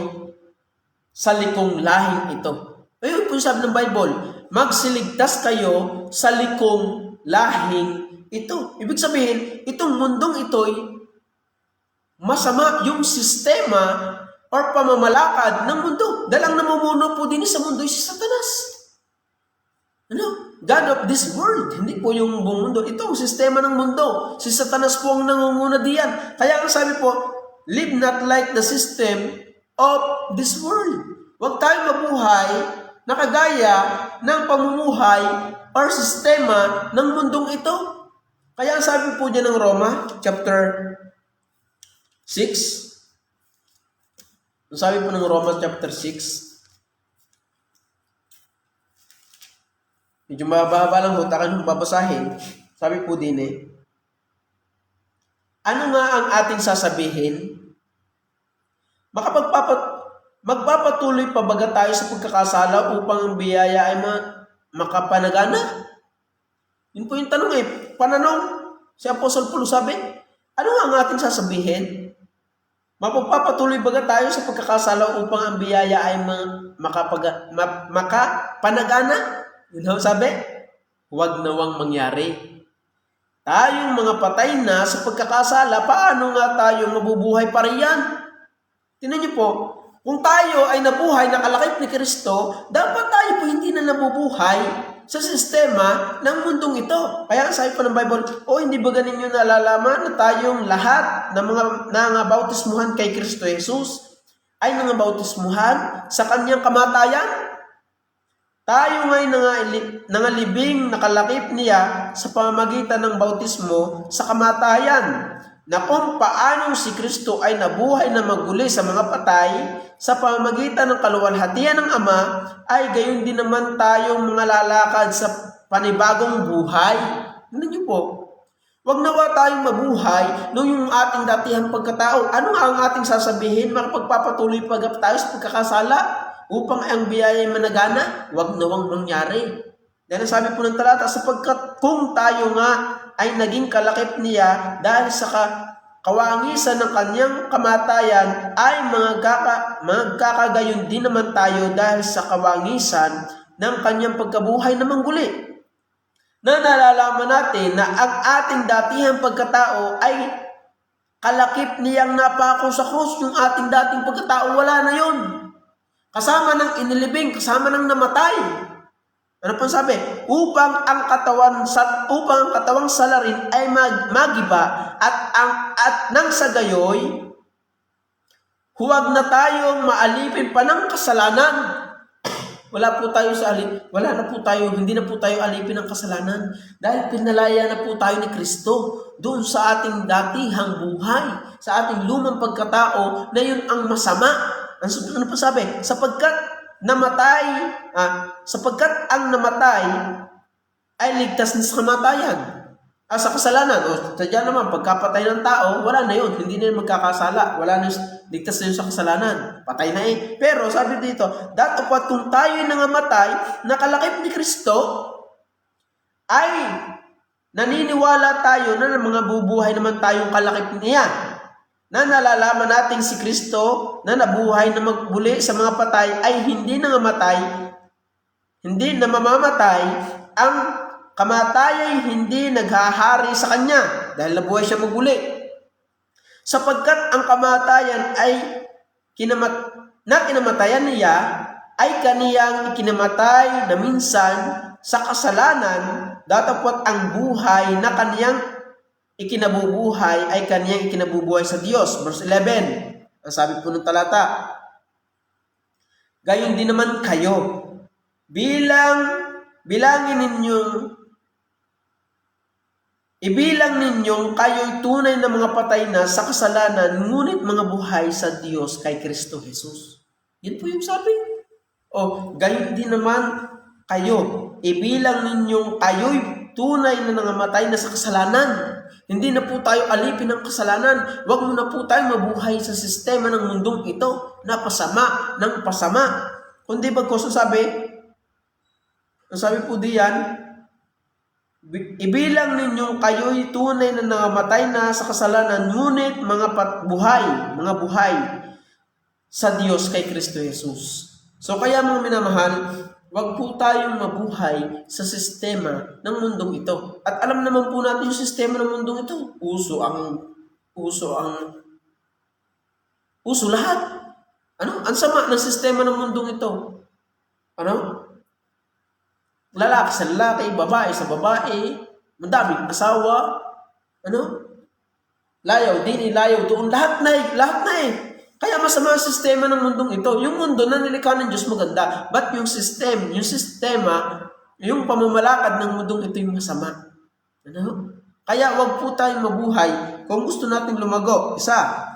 sa likong lahing ito. Ayun po sabi ng Bible, magsiligtas kayo sa likong lahing ito. Ibig sabihin, itong mundong ito'y masama yung sistema or pamamalakad ng mundo. Dahil ang namumuno po din sa mundo ay si Satanas. Ano? God of this world. Hindi po yung buong mundo. Ito ang sistema ng mundo. Si Satanas po ang nangunguna diyan. Kaya ang sabi po, live not like the system of this world. Huwag tayong mabuhay na kagaya ng pamumuhay or sistema ng mundong ito. Kaya ang sabi po diyan ng Roma, chapter 6. Ang sabi po ng Roma, chapter 6. Medyo mahaba lang ho, takan babasahin. Sabi po din ano nga ang ating sasabihin? Magpapatuloy pa baga tayo sa pagkakasala upang ang biyaya ay makapanagana? Yun po yung tanong Pananong, si Apostol Paulo sabi, ano nga ang ating sasabihin? Mapapatuloy baga tayo sa pagkakasala upang ang biyaya ay makapanagana? Yun ang sabi, huwag nawang mangyari. Tayong mga patay na sa pagkakasala, paano nga tayo mabubuhay pa riyan? Tingnan niyo po, kung tayo ay nabuhay na kalakip ni Kristo, dapat tayo po hindi na nabubuhay sa sistema ng mundong ito. Kaya sabi po ng Bible, hindi ba ganin nyo nalalaman na tayong lahat ng mga nangabautismuhan kay Kristo Jesus ay nangabautismuhan sa kanyang kamatayan? Tayo ngay nangalibing nakalakip niya sa pamamagitan ng bautismo sa kamatayan, na kung paanong si Kristo ay nabuhay na maguli sa mga patay sa pamamagitan ng kaluwalhatian ng Ama, ay gayon din naman tayong mga lalakad sa panibagong buhay. Tingnan niyo po, huwag nawa tayong mabuhay noong yung ating datihang pagkatao. Ano ang ating sasabihin? Makapagpapatuloy pa tayo sa pagkakasala upang ang biyaya ay managana? Huwag nawang mangyari. Dahil sabi po ng talata, sapagkat kung tayo nga ay naging kalakip niya dahil sa kawangisan ng kanyang kamatayan, ay magkakagayon din naman tayo dahil sa kawangisan ng kanyang pagkabuhay na mangguli. Na nalalaman natin na ang ating datihang pagkatao ay kalakip niyang napako sa krus. Yung ating dating pagkatao, wala na yun. Kasama ng inilibing, kasama ng namatay. Ano pang sabi? Upang ang katawang salarin ay magiba at nang sa gayoy, huwag na tayong maalipin pa ng kasalanan. Hindi na po tayo alipin ng kasalanan dahil pinalaya na po tayo ni Kristo doon sa ating datihang buhay, sa ating lumang pagkatao na yun ang masama. Ano pa sabi? Sapagkat ang namatay ay ligtas na sa kamatayan. Sa kasalanan. Sadya naman, pagkapatay ng tao, wala na yun. Hindi na yun magkakasala. Wala na yun, ligtas na yun sa kasalanan. Patay na Pero sabi dito, datapot kung tayo ay nangamatay, nakalakip ni Kristo, ay naniniwala tayo na mga bubuhay naman tayong kalakip niya. Na nalalaman natin si Kristo na nabuhay na magbuli sa mga patay ay hindi nangamatay, hindi na mamamatay, ang kamatay ay hindi naghahari sa kanya dahil nabuhay siya magbuli. Sapagkat ang kamatayan ay kinamatayan niya ay kaniyang ikinamatay na minsan sa kasalanan, datapot ang buhay na kaniyang ikinabubuhay ay kaniyang ikinabubuhay sa Diyos. Verse 11, ang sabi po ng talata, gayon din naman kayo, ibilang ninyong kayo'y tunay na mga patay na sa kasalanan, ngunit mga buhay sa Diyos kay Kristo Jesus. Yan po yung sabi. Gayon din naman kayo, ibilang ninyong kayo'y tunay na nangamatay na sa kasalanan. Hindi na po tayo alipin ng kasalanan. Huwag mo na po tayo mabuhay sa sistema ng mundong ito na pasama ng pasama. Kundi bagkos sabi po diyan, ibilang ninyong kayo'y tunay na nangamatay na sa kasalanan, ngunit mga buhay sa Diyos kay Kristo Jesus. So kaya mga minamahal, huwag po tayong mabuhay sa sistema ng mundong ito. At alam naman po natin yung sistema ng mundong ito. Uso lahat. Ang sama ng sistema ng mundong ito. lalaki sa lalaki, babae sa babae, madaming asawa, layaw din, layaw doon, lahat na eh. Kaya masama ang sistema ng mundong ito. Yung mundo na nilikha ng Diyos maganda, but yung sistema, yung pamamalakad ng mundong ito yung masama. Kaya wag po tayong mabuhay kung gusto natin lumago. Isa,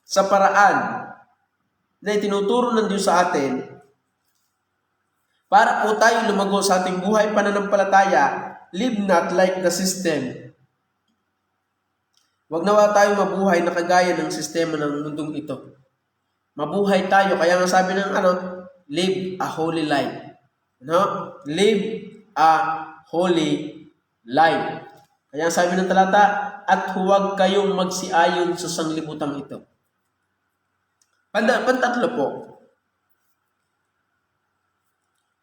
sa paraan na itinuturo ng Diyos sa atin, para po tayo lumago sa ating buhay pananampalataya, live not like the system. Wag nawa tayo mabuhay na kagaya ng sistema ng mundong ito. Mabuhay tayo, kaya nga sabi ng live a holy life. Live a holy life. Kaya sabi ng talata, at huwag kayong magsiayon sa sanglibutang ito. Pantatlo po.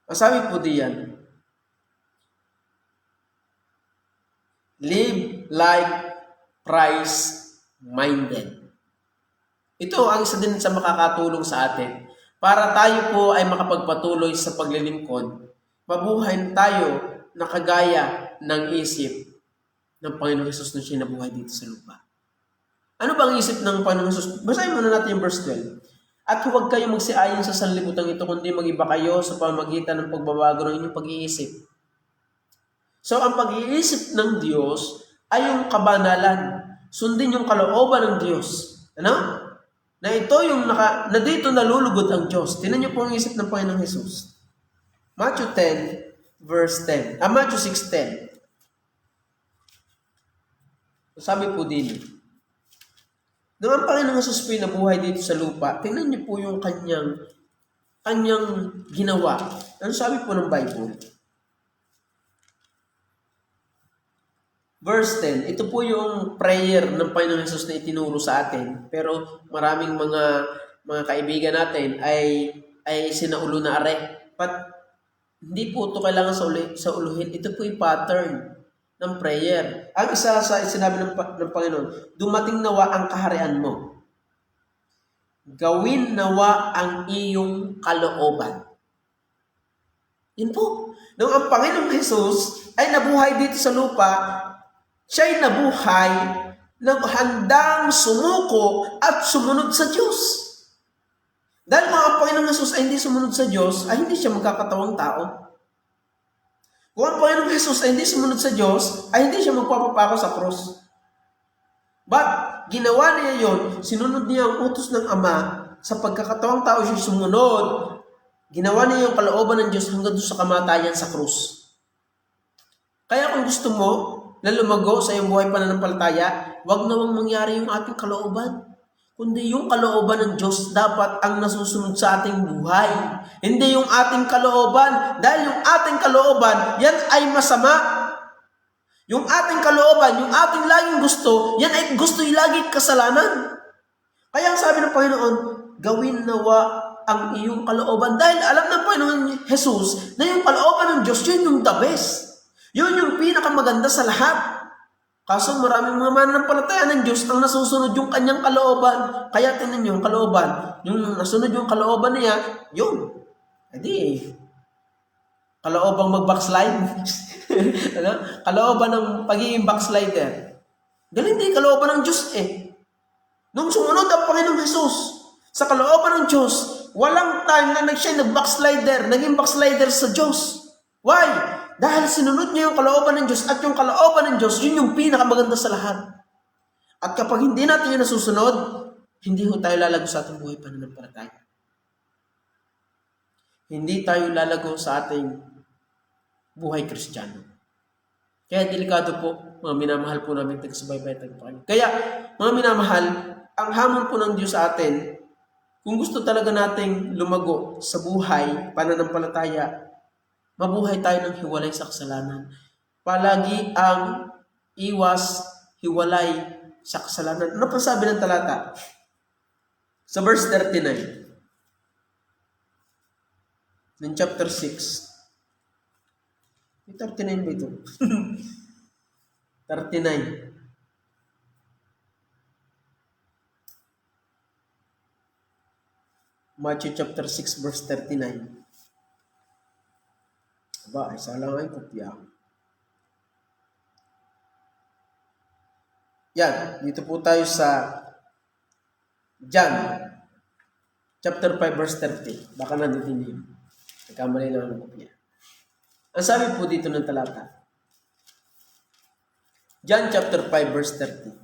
Ang sabi po diyan, live like Christ-minded. Ito ang isa din sa makakatulong sa atin para tayo po ay makapagpatuloy sa paglilingkod. Mabuhay tayo na kagaya ng isip ng Panginoong Hesus na siya nabuhay dito sa lupa. Ano ba ang isip ng Panginoong Hesus? Basahin muna natin yung verse 12. At huwag kayo magsiayon sa sanlibutan ito, kundi mag-iba kayo sa pamamagitan ng pagbabago ng inyong pag-iisip. So, ang pag-iisip ng Diyos ay yung kabanalan. Sundin yung kalooban ng Diyos. Na ito yung na dito nalulugod ang Diyos. Tingnan niyo po ang isip ng Panginoong Hesus. Matthew 10, verse 10. Matthew 6:10. Sabi po din, nung ang Panginoong Hesus po nabuhay dito sa lupa, tingnan niyo po yung kanyang ginawa. Ano sabi po ng Bible? Verse 10, ito po yung prayer ng Panginoong Hesus na itinuro sa atin. Pero maraming mga kaibigan natin ay sinaulo na are. But hindi po ito kailangan sa uluhin. Ito po yung pattern ng prayer. Ang isa sa sinabi ng Panginoon, dumating nawa ang kaharian mo. Gawin nawa ang iyong kalooban. Yun po. Nung ang Panginoong Hesus ay nabuhay dito sa lupa, siya'y nabuhay nang handang sumuko at sumunod sa Diyos. Dahil kung ang Panginoong Hesus ay hindi sumunod sa Diyos, ay hindi siya magkakatawang tao. Kung ang Panginoong Hesus ay hindi sumunod sa Diyos, ay hindi siya magpapapako sa krus. But, ginawa niya yon, sinunod niya ang utos ng Ama, sa pagkakatawang tao siya sumunod, ginawa niya yung kalooban ng Diyos hanggang doon sa kamatayan sa krus. Kaya kung gusto mo, na lumago sa iyong buhay pananampalataya, wag nawang mangyari yung ating kalooban. Kundi yung kalooban ng Diyos dapat ang nasusunod sa ating buhay. Hindi yung ating kalooban. Dahil yung ating kalooban, yan ay masama. Yung ating kalooban, yung ating laging gusto, yan ay gusto yung lagi kasalanan. Kaya ang sabi ng Panginoon, gawin nawa ang iyong kalooban. Dahil alam ng Panginoon Jesus na yung kalooban ng Diyos, yun yung the best. Yun yung pinakamaganda sa lahat. Kaso maraming mga mananampalataya ng Diyos ang nasusunod yung kanyang kalooban. Kaya tinan yung kalooban. Yung nasunod yung kalooban niya, yun. Hindi kaloobang mag-backslide. Kalooban ng pagiging backslider. Galing din kalooban ng Diyos eh. Nung sumunod ang Panginoong Hesus sa kalooban ng Diyos, walang time na siya nag-backslider, naging backslider sa Diyos. Why? Dahil sinunod niya yung kalooban ng Diyos at yung kalooban ng Diyos, yun yung pinakamaganda sa lahat. At kapag hindi natin yun nasusunod, hindi ho tayo lalago sa ating buhay pananampalataya. Hindi tayo lalago sa ating buhay Kristiyano. Kaya delikado po, mga minamahal po namin taga-subaybay taga-Panginoon. Kaya, mga minamahal, ang hamon po ng Diyos sa atin, kung gusto talaga nating lumago sa buhay pananampalataya, mabuhay tayo ng hiwalay sa kasalanan. Palagi ang iwas, hiwalay sa kasalanan. Ano pa sabi ng talata? Sa verse 39. Ng chapter 6. May 39 ba ito? 39. Matthew chapter 6 verse 39. Aba, isa lang ay kopya. Yan, dito po tayo sa John, chapter 5, verse 30. Baka nandito yun. Nagkamali lang ang kopya. Ang sabi po dito ng talata, John chapter 5, verse 30.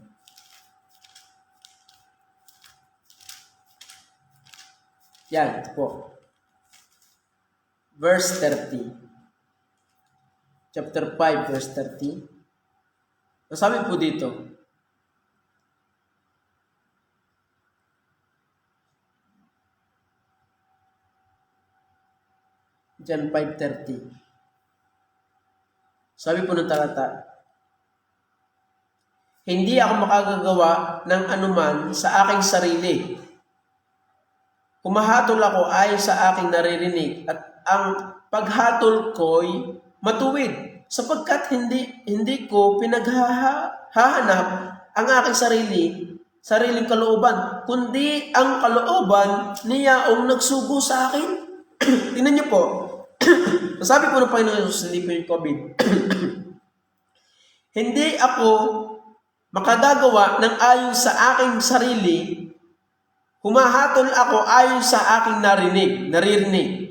Yan, ito po. Verse 30. Chapter 5, verse 30. Ang sabi po dito, John 5:30. Sabi po ng talata, hindi ako makagagawa ng anuman sa aking sarili. Kumahatol ako ayon sa aking naririnig at ang paghatol ko'y matuwid sapagkat hindi ko pinaghahanap ang aking sariling kalooban, kundi ang kalooban niya ang nagsugo sa akin. Tingnan niyo po, sabi po ng Panginoon Jesus, hindi po yung COVID. Hindi ako makagagawa ng ayon sa aking sarili, humahatol ako ayon sa aking naririnig.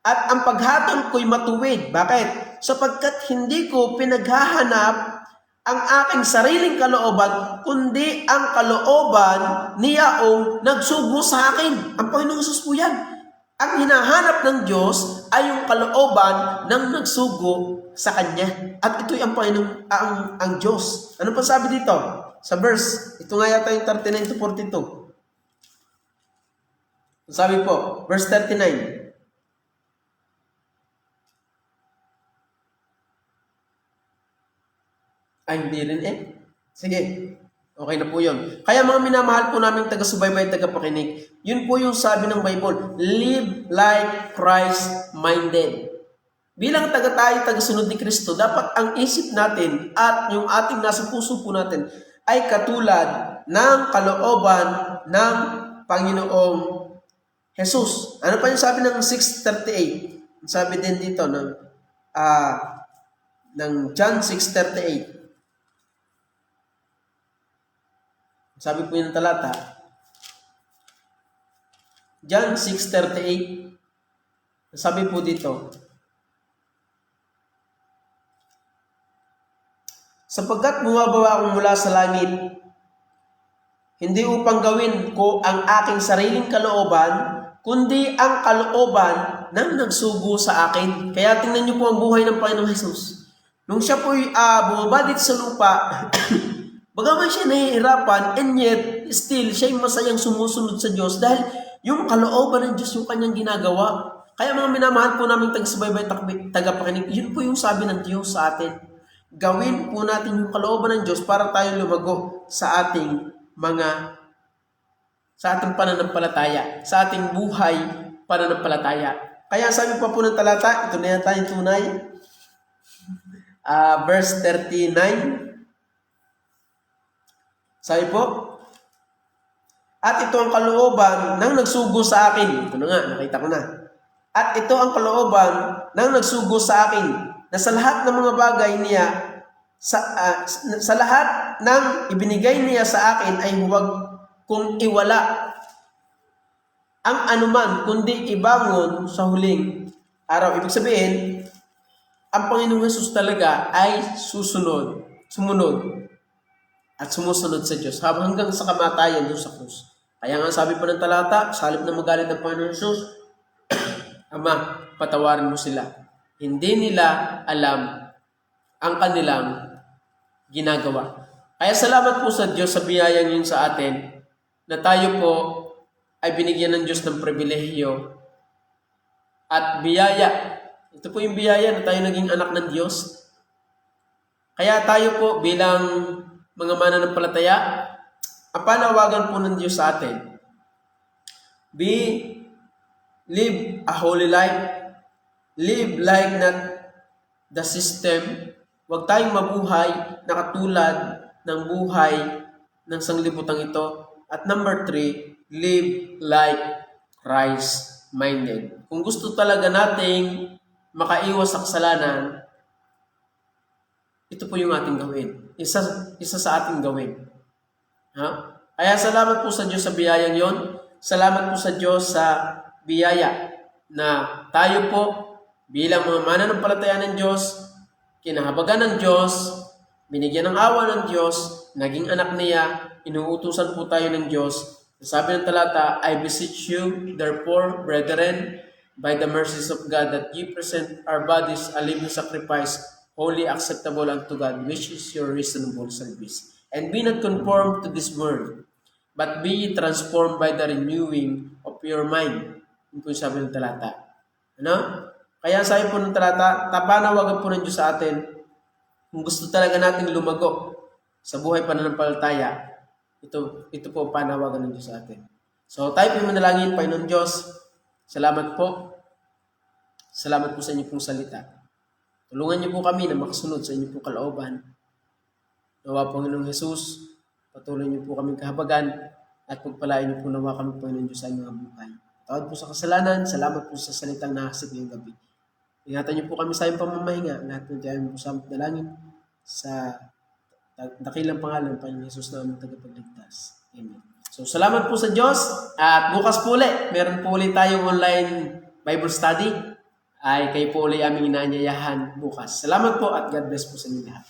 At ang paghatol ko'y matuwid. Bakit? Sapagkat hindi ko pinaghahanap ang aking sariling kalooban, kundi ang kalooban niya ang nagsugo sa akin. Ang Panginoon Jesus po yan. Ang hinahanap ng Diyos ay yung kalooban ng nagsugo sa Kanya. At ito'y ang Panginoon, ang Diyos. Ano pa sabi dito? Sa verse, ito nga yata yung 39 to 42. Sabi po, verse 39. Ay, hindi rin eh. Sige. Okay na po yun. Kaya mga minamahal po namin taga-subaybay, taga-pakinig, yun po yung sabi ng Bible, live like Christ-minded. Bilang taga-sunod ni Kristo, dapat ang isip natin at yung ating nasa puso po natin ay katulad ng kalooban ng Panginoong Jesus. Ano pa yung sabi ng 6:38? Sabi din dito ng John 6:38. Sabi po yung talata, John 6:38, sabi po dito, sapagkat bumababa ako mula sa langit, hindi upang gawin ko ang aking sariling kalooban, kundi ang kalooban ng nagsugo sa akin. Kaya tingnan niyo po ang buhay ng Panginoong Jesus. Nung siya po'y bumaba dito sa lupa, bagaman siya nahihirapan, and yet, still, siya yung masayang sumusunod sa Diyos dahil yung kalooban ng Diyos yung kanyang ginagawa. Kaya mga minamahal po namin taga-subaybay, taga-pakinig, yun po yung sabi ng Diyos sa atin. Gawin po natin yung kalooban ng Diyos para tayo lumago sa ating pananampalataya, sa ating buhay pananampalataya. Kaya sabi pa po ng talata, ito na yata yung tunay, verse 39, sabi po, at ito ang kalooban ng nagsugo sa akin. Ito na nga, nakita ko na. At ito ang kalooban ng nagsugo sa akin, na sa lahat ng mga bagay niya, sa lahat ng ibinigay niya sa akin ay huwag kong iwala ang anuman, kundi ibangon sa huling araw. Ibig sabihin, ang Panginoong Jesus talaga ay sumunod at sumusunod sa Diyos hanggang sa kamatayan doon sa krus. Kaya nga sabi pa ng talata, sa halip na magalit ng Panginoon Jesus, Ama, patawarin mo sila. Hindi nila alam ang kanilang ginagawa. Kaya salamat po sa Diyos sa biyayang yun sa atin na tayo po ay binigyan ng Diyos ng pribilehiyo at biyaya. Ito po yung biyaya na tayo naging anak ng Diyos. Kaya tayo po bilang mga mananampalataya, ang panawagan po ng Diyos sa atin, live a holy life, live like not the system. Huwag tayong mabuhay na katulad ng buhay ng sanglibutang ito. At number 3, live like Christ-minded. Kung gusto talaga nating makaiwas sa kasalanan, ito po yung ating gawin. Isa sa ating gawin. Ha? Kaya salamat po sa Diyos sa biyayang yon. Salamat po sa Diyos sa biyaya na tayo po bilang mga mananampalataya ng Diyos, kinahabagan ng Diyos, binigyan ng awa ng Diyos, naging anak niya, inuutusan po tayo ng Diyos. Sabi ng talata, I beseech you, therefore, brethren, by the mercies of God, that ye present our bodies a living sacrifice, holy, acceptable unto God, which is your reasonable service. And be not conformed to this world, but be ye transformed by the renewing of your mind. Yun po yung sabi ng talata. Ano? Kaya sabi po ng talata, panawagan po ng Diyos sa atin, kung gusto talaga nating lumago sa buhay pananampalataya, ito po ang panawagan ng Diyos sa atin. So tayo po manalangin, Panginoon Diyos, salamat po. Salamat po sa inyo pong salita. Tulungan niyo po kami na makasunod sa inyo pong kalooban. Nawa Panginoong Jesus, patuloy niyo po kaming kahabagan at pagpalain niyo po nawa kami Panginoon Diyos sa inyong buhay. Tawad po sa kasalanan, salamat po sa salitang nahasik ngayong gabi. Ingatan niyo po kami sa iyong pamamahinga. Lahat po tayo po sa dalangin sa dakilang pangalan ng Panginoon Jesus na aming tagapagligtas. Amen. So, salamat po sa Diyos. At bukas po ulit, meron po ulit tayong online Bible study. Ay kayo po ulit aming inaanyayahan bukas. Salamat po at God bless po sa inyo lahat.